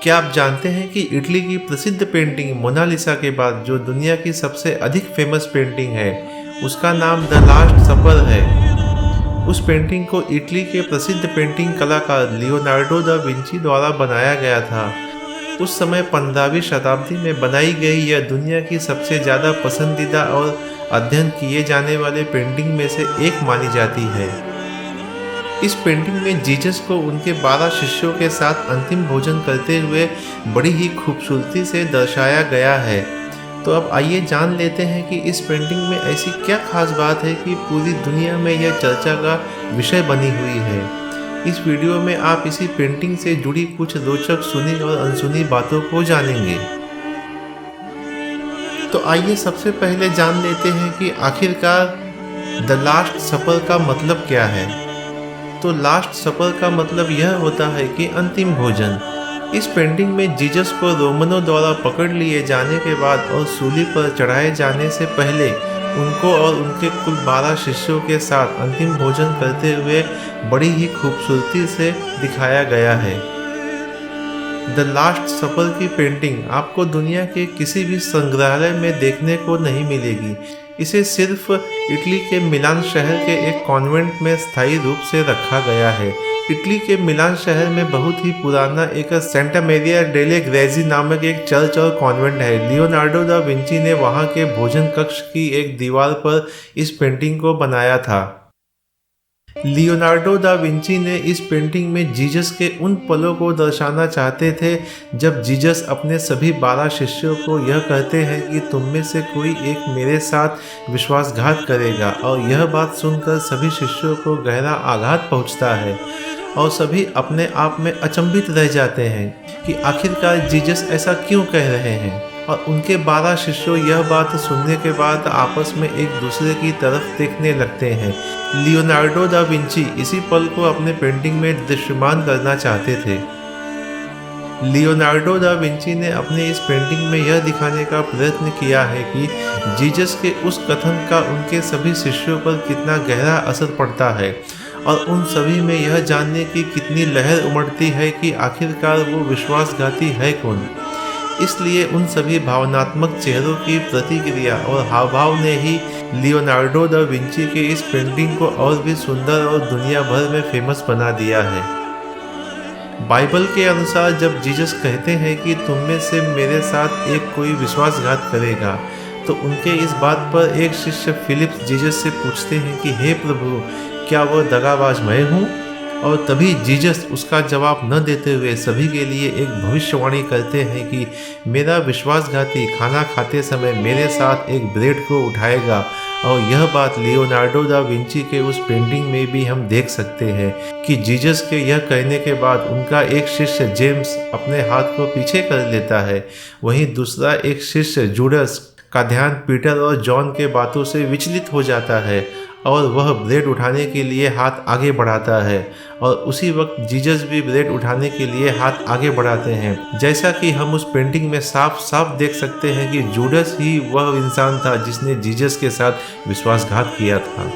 क्या आप जानते हैं कि इटली की प्रसिद्ध पेंटिंग मोनालिसा के बाद जो दुनिया की सबसे अधिक फेमस पेंटिंग है उसका नाम द लास्ट सपर है। उस पेंटिंग को इटली के प्रसिद्ध पेंटिंग कलाकार लियोनार्डो दा विंची द्वारा बनाया गया था। उस समय 15वीं शताब्दी में बनाई गई यह दुनिया की सबसे ज़्यादा पसंदीदा और अध्ययन किए जाने वाले पेंटिंग में से एक मानी जाती है। इस पेंटिंग में जीसस को उनके 12 शिष्यों के साथ अंतिम भोजन करते हुए बड़ी ही खूबसूरती से दर्शाया गया है। तो अब आइए जान लेते हैं कि इस पेंटिंग में ऐसी क्या खास बात है कि पूरी दुनिया में यह चर्चा का विषय बनी हुई है। इस वीडियो में आप इसी पेंटिंग से जुड़ी कुछ रोचक सुनी और अनसुनी बातों को जानेंगे। तो आइए सबसे पहले जान लेते हैं कि आखिरकार द लास्ट सपर का मतलब क्या है। तो लास्ट सपर का मतलब यह होता है कि अंतिम भोजन। इस पेंटिंग में जीसस को रोमनों द्वारा पकड़ लिए जाने के बाद और सूली पर चढ़ाए जाने से पहले उनको और उनके कुल 12 शिष्यों के साथ अंतिम भोजन करते हुए बड़ी ही खूबसूरती से दिखाया गया है। द लास्ट सपर की पेंटिंग आपको दुनिया के किसी भी संग्रहालय में देखने को नहीं मिलेगी। इसे सिर्फ इटली के मिलान शहर के एक कॉन्वेंट में स्थायी रूप से रखा गया है। इटली के मिलान शहर में बहुत ही पुराना एक सेंटा मैरिया डेले ग्रेजी नामक एक चर्च और कॉन्वेंट है। लियोनार्डो दा विंची ने वहां के भोजन कक्ष की एक दीवार पर इस पेंटिंग को बनाया था। लियोनार्डो दा विंची ने इस पेंटिंग में जीसस के उन पलों को दर्शाना चाहते थे जब जीसस अपने सभी 12 शिष्यों को यह कहते हैं कि तुम में से कोई एक मेरे साथ विश्वासघात करेगा, और यह बात सुनकर सभी शिष्यों को गहरा आघात पहुंचता है और सभी अपने आप में अचंभित रह जाते हैं कि आखिरकार जीसस ऐसा क्यों कह रहे हैं। और उनके 12 शिष्यों यह बात सुनने के बाद आपस में एक दूसरे की तरफ देखने लगते हैं। लियोनार्डो दा विंची इसी पल को अपने पेंटिंग में दृश्यमान करना चाहते थे। लियोनार्डो दा विंची ने अपने इस पेंटिंग में यह दिखाने का प्रयत्न किया है कि जीसस के उस कथन का उनके सभी शिष्यों पर कितना गहरा असर पड़ता है और उन सभी में यह जानने की कितनी लहर उमड़ती है कि आखिरकार वो विश्वासघाती है कौन। इसलिए उन सभी भावनात्मक चेहरों की प्रतिक्रिया और हाव भाव ने ही लियोनार्डो दा विंची के इस पेंटिंग को और भी सुंदर और दुनिया भर में फेमस बना दिया है। बाइबल के अनुसार जब जीसस कहते हैं कि तुम में से मेरे साथ एक कोई विश्वासघात करेगा, तो उनके इस बात पर एक शिष्य फिलिप जीसस से पूछते हैं कि हे प्रभु, क्या वह दगाबाज मैं हूँ? और तभी जीसस उसका जवाब न देते हुए सभी के लिए एक भविष्यवाणी करते हैं कि मेरा विश्वासघाती खाना खाते समय मेरे साथ एक ब्रेड को उठाएगा। और यह बात लियोनार्डो दा विंची के उस पेंटिंग में भी हम देख सकते हैं कि जीसस के यह कहने के बाद उनका एक शिष्य जेम्स अपने हाथ को पीछे कर लेता है, वहीं दूसरा एक शिष्य जूडस का ध्यान पीटर और जॉन के बातों से विचलित हो जाता है और वह ब्रेड उठाने के लिए हाथ आगे बढ़ाता है, और उसी वक्त जीसस भी ब्रेड उठाने के लिए हाथ आगे बढ़ाते हैं। जैसा कि हम उस पेंटिंग में साफ साफ देख सकते हैं कि जूडस ही वह इंसान था जिसने जीसस के साथ विश्वासघात किया था।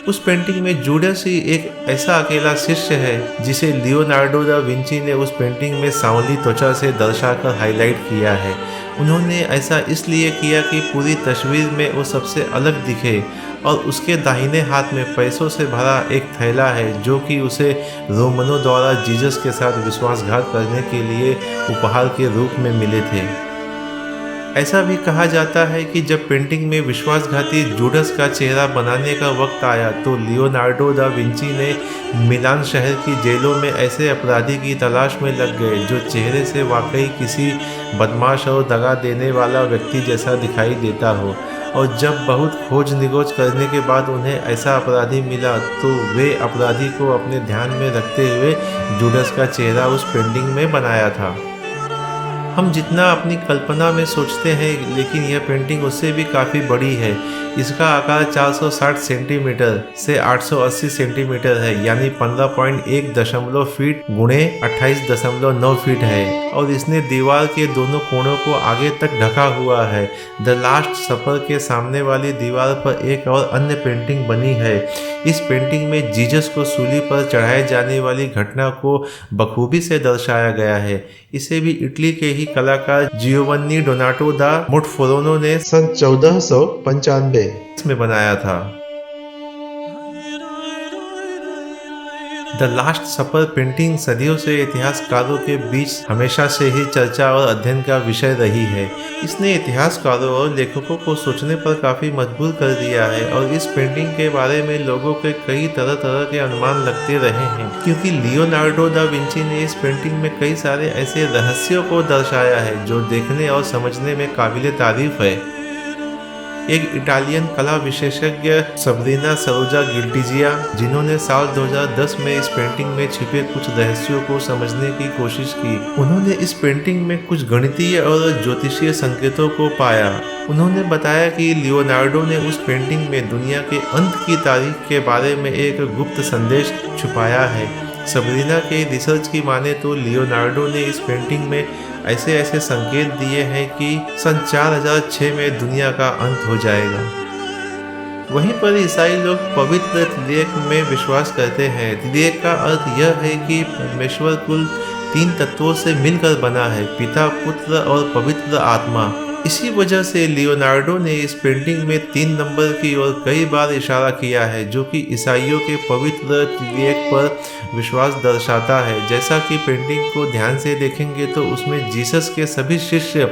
उस पेंटिंग में जूडस ही एक ऐसा अकेला शिष्य है जिसे लियोनार्डो दा विंची ने उस पेंटिंग में सांवली त्वचा से दर्शाकर हाईलाइट किया है। उन्होंने ऐसा इसलिए किया कि पूरी तस्वीर में वो सबसे अलग दिखे, और उसके दाहिने हाथ में पैसों से भरा एक थैला है जो कि उसे रोमनों द्वारा जीसस के साथ विश्वासघात करने के लिए उपहार के रूप में मिले थे। ऐसा भी कहा जाता है कि जब पेंटिंग में विश्वासघाती जूडस का चेहरा बनाने का वक्त आया तो लियोनार्डो दा विंची ने मिलान शहर की जेलों में ऐसे अपराधी की तलाश में लग गए जो चेहरे से वाकई किसी बदमाश और दगा देने वाला व्यक्ति जैसा दिखाई देता हो। और जब बहुत खोज निगोज करने के बाद उन्हें ऐसा अपराधी मिला तो वे अपराधी को अपने ध्यान में रखते हुए जूडस का चेहरा उस पेंटिंग में बनाया था। हम जितना अपनी कल्पना में सोचते हैं, लेकिन यह पेंटिंग उससे भी काफ़ी बड़ी है। इसका आकार 460 सेंटीमीटर से 880 सेंटीमीटर है, यानी 15.1 फीट गुणे 28.9 फीट है, और इसने दीवार के दोनों कोनों को आगे तक ढका हुआ है। द लास्ट सपर के सामने वाली दीवार पर एक और अन्य पेंटिंग बनी है। इस पेंटिंग में जीसस को सूली पर चढ़ाए जाने वाली घटना को बखूबी से दर्शाया गया है। इसे भी इटली के ही कलाकार जियोवन्नी डोनाटो दा मोटफोरोनो ने सन 1495 में बनाया था। द लास्ट सपर पेंटिंग सदियों से इतिहासकारों के बीच हमेशा से ही चर्चा और अध्ययन का विषय रही है। इसने इतिहासकारों और लेखकों को सोचने पर काफ़ी मजबूर कर दिया है, और इस पेंटिंग के बारे में लोगों के कई तरह तरह के अनुमान लगते रहे हैं, क्योंकि लियोनार्डो दा विंची ने इस पेंटिंग में कई सारे ऐसे रहस्यों को दर्शाया है जो देखने और समझने में काबिले तारीफ है। एक इटालियन कला विशेषज्ञ सबरीना सरोजा गिल्टिजिया, जिन्होंने साल 2010 में इस पेंटिंग में छिपे कुछ रहस्यों को समझने की कोशिश की, उन्होंने इस पेंटिंग में कुछ गणितीय और ज्योतिषीय संकेतों को पाया। उन्होंने बताया कि लियोनार्डो ने उस पेंटिंग में दुनिया के अंत की तारीख के बारे में एक गुप्त संदेश छुपाया है। सबरीना के रिसर्च की माने तो लियोनार्डो ने इस पेंटिंग में ऐसे ऐसे संकेत दिए हैं कि सन 4006 में दुनिया का अंत हो जाएगा। वहीं पर ईसाई लोग पवित्र त्रिएक में विश्वास करते हैं। त्रिएक का अर्थ यह है कि परमेश्वर कुल 3 तत्वों से मिलकर बना है, पिता, पुत्र और पवित्र आत्मा। इसी वजह से लियोनार्डो ने इस पेंटिंग में 3 नंबर की ओर कई बार इशारा किया है, जो कि ईसाइयों के पवित्र त्रिएक पर विश्वास दर्शाता है। जैसा कि पेंटिंग को ध्यान से देखेंगे तो उसमें जीसस के सभी शिष्य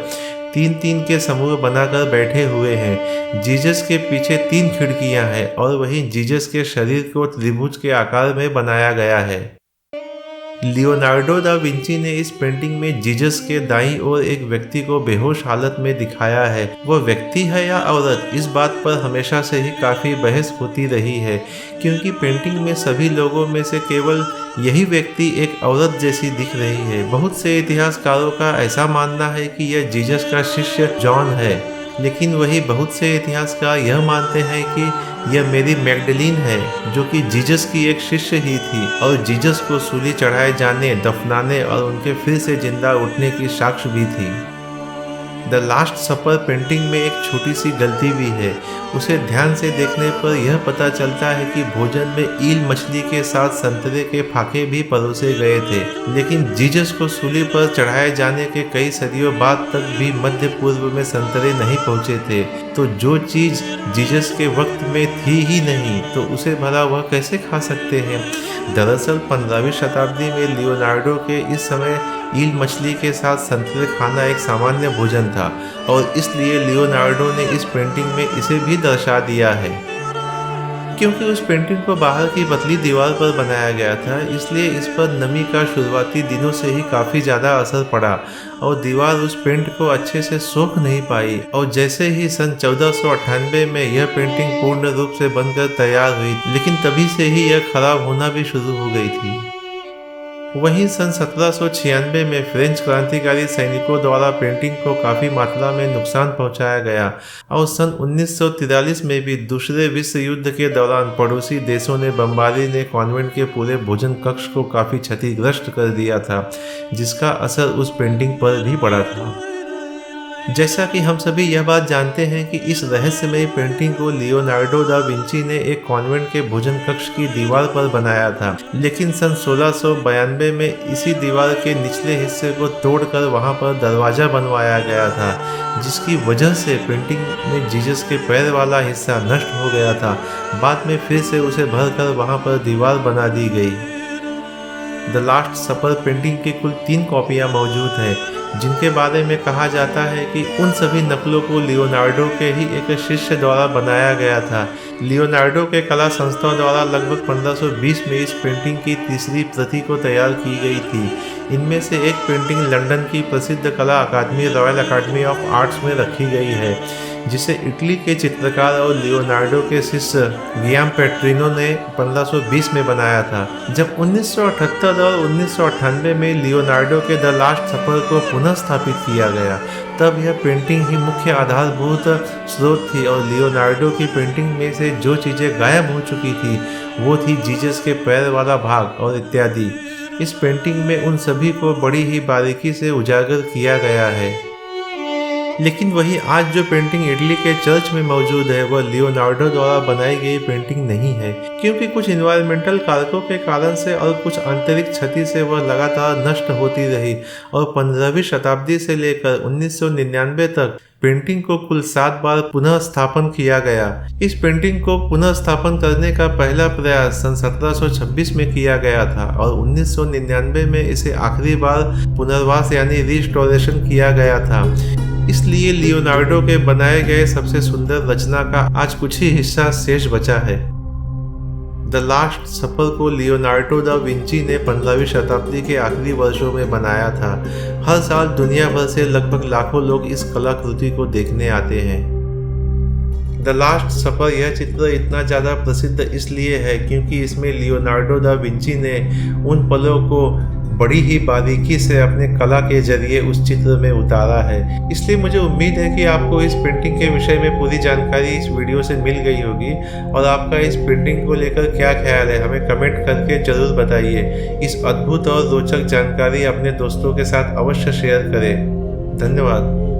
3-3 के समूह बनाकर बैठे हुए हैं। जीसस के पीछे 3 खिड़कियां हैं, और वहीं जीसस के शरीर को त्रिभुज के आकार में बनाया गया है। लियोनार्डो दा विंची ने इस पेंटिंग में जीसस के दाईं ओर एक व्यक्ति को बेहोश हालत में दिखाया है। वह व्यक्ति है या औरत, इस बात पर हमेशा से ही काफ़ी बहस होती रही है, क्योंकि पेंटिंग में सभी लोगों में से केवल यही व्यक्ति एक औरत जैसी दिख रही है। बहुत से इतिहासकारों का ऐसा मानना है कि यह जीसस का शिष्य जॉन है, लेकिन वही बहुत से इतिहासकार यह मानते हैं कि यह मेरी मैगडलीन है, जो कि जीसस की एक शिष्य ही थी और जीसस को सूली चढ़ाए जाने, दफनाने और उनके फिर से जिंदा उठने की साक्ष्य भी थी। द लास्ट सपर पेंटिंग में एक छोटी सी गलती भी है। उसे ध्यान से देखने पर यह पता चलता है कि भोजन में ईल मछली के साथ संतरे के फाके भी परोसे गए थे, लेकिन जीसस को सूली पर चढ़ाए जाने के कई सदियों बाद तक भी मध्य पूर्व में संतरे नहीं पहुंचे थे। तो जो चीज़ जीसस के वक्त में थी ही नहीं, तो उसे भला वह कैसे खा सकते हैं। दरअसल 15वीं शताब्दी में लियोनार्डो के इस समय ईल मछली के साथ संतरे खाना एक सामान्य भोजन था, और इसलिए लियोनार्डो ने इस पेंटिंग में इसे भी दर्शा दिया है। क्योंकि उस पेंटिंग को बाहर की पतली दीवार पर बनाया गया था, इसलिए इस पर नमी का शुरुआती दिनों से ही काफ़ी ज़्यादा असर पड़ा, और दीवार उस पेंट को अच्छे से सोख नहीं पाई। और जैसे ही सन 1498 में यह पेंटिंग पूर्ण रूप से बनकर तैयार हुई, लेकिन तभी से ही यह खराब होना भी शुरू हो गई थी। वहीं सन 1796 में फ्रेंच क्रांतिकारी सैनिकों द्वारा पेंटिंग को काफ़ी मात्रा में नुकसान पहुंचाया गया, और सन 1943 में भी दूसरे विश्व युद्ध के दौरान पड़ोसी देशों ने बमबारी ने कॉन्वेंट के पूरे भोजन कक्ष को काफ़ी क्षतिग्रस्त कर दिया था, जिसका असर उस पेंटिंग पर भी पड़ा था। जैसा कि हम सभी यह बात जानते हैं कि इस रहस्यमय पेंटिंग को लियोनार्डो दा विंची ने एक कॉन्वेंट के भोजन कक्ष की दीवार पर बनाया था, लेकिन सन 1692 में इसी दीवार के निचले हिस्से को तोड़कर वहां पर दरवाजा बनवाया गया था, जिसकी वजह से पेंटिंग में जीसस के पैर वाला हिस्सा नष्ट हो गया था। बाद में फिर से उसे भरकर वहां पर दीवार बना दी गई। द लास्ट सपर पेंटिंग की कुल 3 कॉपियाँ मौजूद हैं, जिनके बारे में कहा जाता है कि उन सभी नकलों को लियोनार्डो के ही एक शिष्य द्वारा बनाया गया था। लियोनार्डो के कला संस्थाओं द्वारा लगभग 1520 में इस पेंटिंग की तीसरी प्रति को तैयार की गई थी। इनमें से एक पेंटिंग लंदन की प्रसिद्ध कला अकादमी रॉयल अकादमी ऑफ आर्ट्स में रखी गई है, जिसे इटली के चित्रकार और लियोनार्डो के शिष्य गियाम पेट्रिनो ने 1520 में बनाया था। जब 1978 और 1998 में लियोनार्डो के द लास्ट सपर को पुनः पुनः स्थापित किया गया। तब यह पेंटिंग ही मुख्य आधारभूत स्रोत थी और लियोनार्डो की पेंटिंग में से जो चीज़ें गायब हो चुकी थी वो थी जीसस के पैर वाला भाग और इत्यादि। इस पेंटिंग में उन सभी को बड़ी ही बारीकी से उजागर किया गया है। लेकिन वही आज जो पेंटिंग इटली के चर्च में मौजूद है वह लियोनार्डो द्वारा बनाई गई पेंटिंग नहीं है, क्योंकि कुछ इन्वायरमेंटल कारकों के कारण से और कुछ आंतरिक क्षति से वह लगातार नष्ट होती रही और 15वीं शताब्दी से लेकर 1999 तक पेंटिंग को कुल 7 बार पुनः स्थापन किया गया। इस पेंटिंग को पुनः स्थापन करने का पहला प्रयास सन 1726 में किया गया था और 1999 में इसे आखिरी बार पुनर्वास यानी रिस्टोरेशन किया गया था। इसलिए लियोनार्डो के बनाए गए सबसे सुंदर रचना का आज कुछ ही हिस्सा शेष बचा है। द लास्ट सपर को लियोनार्डो दा विंची ने 15वीं शताब्दी के आखिरी वर्षों में बनाया था। हर साल दुनिया भर से लगभग लाखों लोग इस कलाकृति को देखने आते हैं। द लास्ट सफर यह चित्र इतना ज़्यादा प्रसिद्ध इसलिए है क्योंकि इसमें लियोनार्डो दा विंची ने उन पलों को बड़ी ही बारीकी से अपने कला के जरिए उस चित्र में उतारा है। इसलिए मुझे उम्मीद है कि आपको इस पेंटिंग के विषय में पूरी जानकारी इस वीडियो से मिल गई होगी और आपका इस पेंटिंग को लेकर क्या ख्याल है हमें कमेंट करके ज़रूर बताइए। इस अद्भुत और रोचक जानकारी अपने दोस्तों के साथ अवश्य शेयर करें। धन्यवाद।